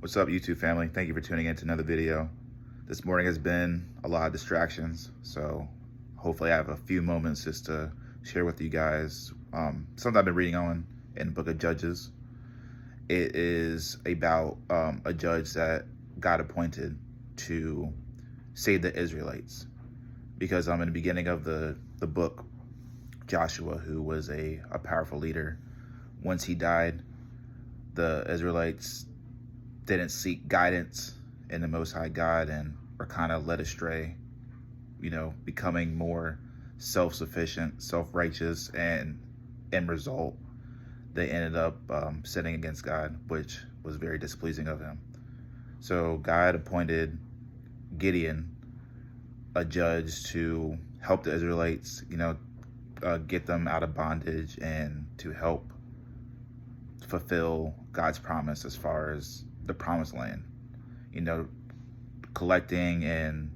What's up, YouTube family? Thank you for tuning in to another video. This morning has been a lot of distractions, so hopefully I have a few moments just to share with you guys something I've been reading on in the book of Judges. It is about a judge that God appointed to save the Israelites, because in the beginning of the book, Joshua, who was a powerful leader, once he died, the Israelites didn't seek guidance in the Most High God and were kind of led astray, becoming more self-sufficient, self-righteous, and in result, they ended up sinning against God, which was very displeasing of him. So God appointed Gideon, a judge, to help the Israelites, get them out of bondage and to help fulfill God's promise as far as the promised land, collecting and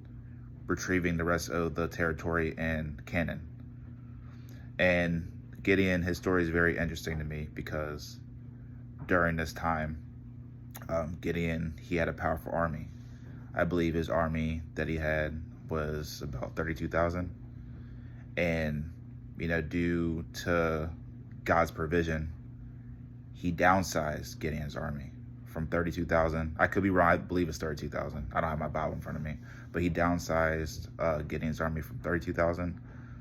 retrieving the rest of the territory in Canaan. And Gideon, his story is very interesting to me because during this time, Gideon, he had a powerful army. I believe his army that he had was about 32,000. And, due to God's provision, he downsized Gideon's army from 32,000. I could be wrong. I believe it's 32,000. I don't have my Bible in front of me. But he downsized Gideon's army from 32,000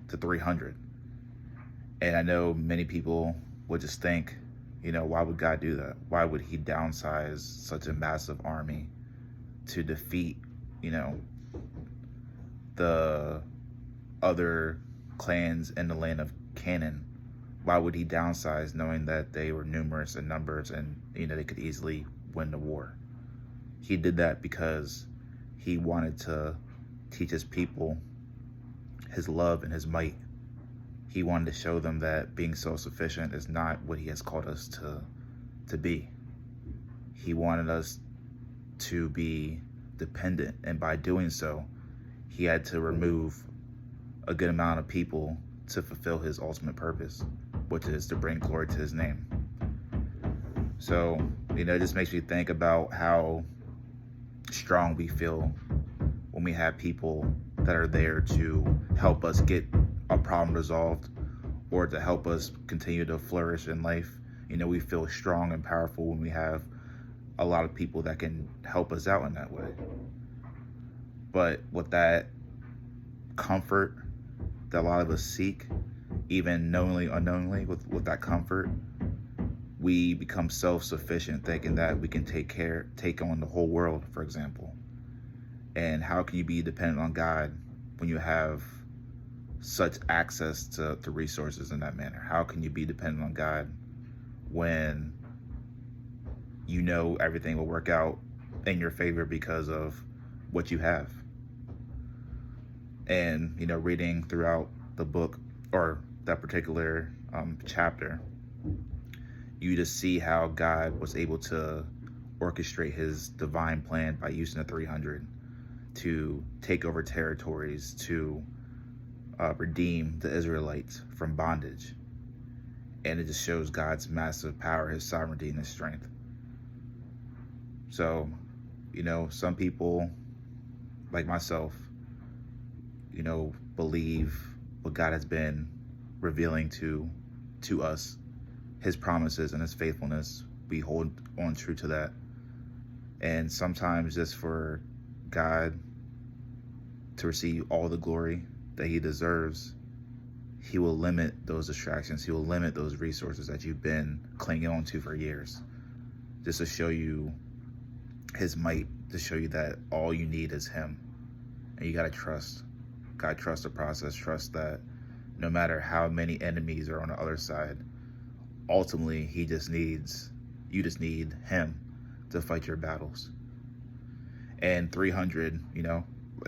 to 300. And I know many people would just think, why would God do that? Why would he downsize such a massive army to defeat, the other clans in the land of Canaan? Why would he downsize knowing that they were numerous in numbers and, they could easily win the war? He did that because he wanted to teach his people his love and his might. He wanted to show them that being self-sufficient is not what he has called us to be. He wanted us to be dependent, and by doing so, he had to remove a good amount of people to fulfill his ultimate purpose, which is to bring glory to his name. So, it just makes me think about how strong we feel when we have people that are there to help us get a problem resolved or to help us continue to flourish in life. We feel strong and powerful when we have a lot of people that can help us out in that way. But with that comfort that a lot of us seek, even knowingly, unknowingly, with that comfort, we become self-sufficient, thinking that we can take on the whole world, for example. And how can you be dependent on God when you have such access to resources in that manner? How can you be dependent on God when everything will work out in your favor because of what you have? And, reading throughout the book or that particular chapter, you just see how God was able to orchestrate his divine plan by using the 300 to take over territories, to redeem the Israelites from bondage. And it just shows God's massive power, his sovereignty, and his strength. So, some people, like myself, believe what God has been revealing to us, his promises and his faithfulness. We hold on true to that. And sometimes just for God to receive all the glory that he deserves, he will limit those distractions. He will limit those resources that you've been clinging on to for years, just to show you his might, to show you that all you need is him. And you got to trust. God, trust the process. Trust that no matter how many enemies are on the other side, ultimately you just need him to fight your battles. And 300, in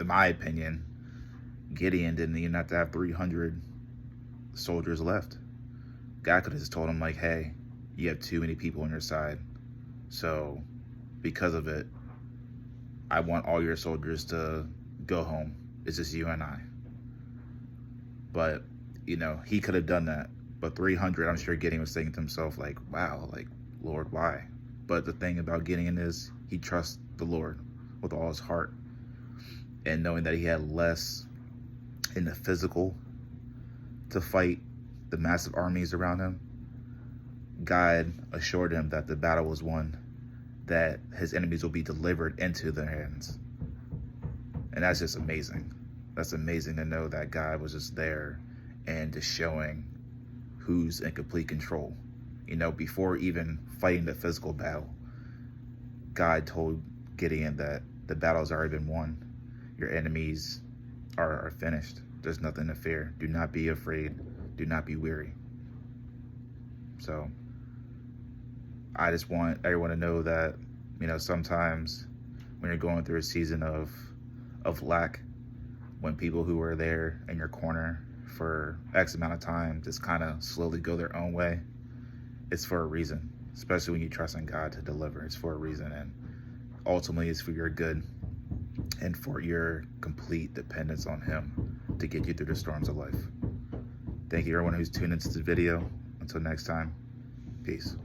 my opinion, Gideon didn't even have to have 300 soldiers left. God could have just told him, like, hey, you have too many people on your side. So because of it, I want all your soldiers to go home. It's just you and I. But, he could have done that. But 300, I'm sure Gideon was thinking to himself, like, wow, like, Lord, why? But the thing about Gideon is he trusts the Lord with all his heart. And knowing that he had less in the physical to fight the massive armies around him, God assured him that the battle was won, that his enemies will be delivered into their hands. And that's just amazing. That's amazing to know that God was just there and just showing who's in complete control. Before even fighting the physical battle, God told Gideon that the battle's already been won. Your enemies are finished. There's nothing to fear. Do not be afraid. Do not be weary. So I just want everyone to know that, sometimes when you're going through a season of lack, when people who are there in your corner for X amount of time just kind of slowly go their own way, it's for a reason. Especially when you trust in God to deliver, it's for a reason, and ultimately it's for your good and for your complete dependence on Him to get you through the storms of life. Thank you everyone who's tuned into this video. Until next time, peace.